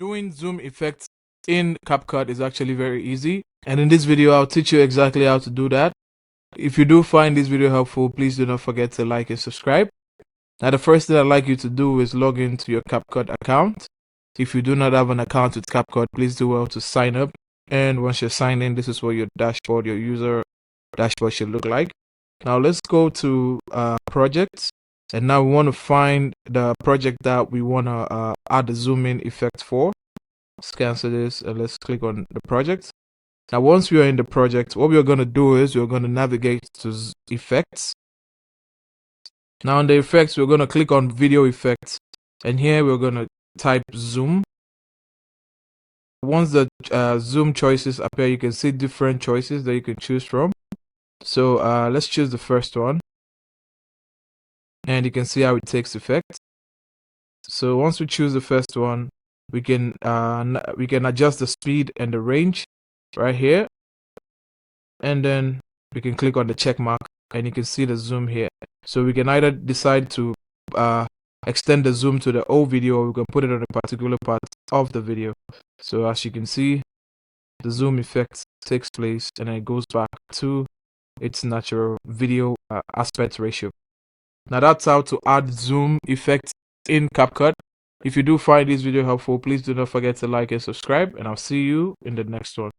Doing zoom effects in CapCut is actually very easy, and in this video I'll teach you exactly how to do that. If you do find this video helpful, please do not forget to like and subscribe. Now the first thing I'd like you to do is log into your CapCut account. If you do not have an account with CapCut, please do well to sign up, and once you're signed in, this is what your dashboard, your user dashboard should look like. Now let's go to projects, and now we want to find the project that we want to add the zoom in effect for. Let's cancel this and let's click on the project. Now once we are in the project, what we're going to do is we're going to navigate to effects. Now in the effects, we're going to click on video effects, and here we're going to type zoom. Once the zoom choices appear, you can see different choices that you can choose from. So let's choose the first one, and you can see how it takes effect. So once we choose the first one, we can adjust the speed and the range right here, and then we can click on the check mark, and you can see the zoom here. So we can either decide to extend the zoom to the whole video, or we can put it on a particular part of the video. So as you can see, the zoom effect takes place and then it goes back to its natural video aspect ratio. Now that's how to add zoom effect in CapCut. If you do find this video helpful, please do not forget to like and subscribe, and I'll see you in the next one.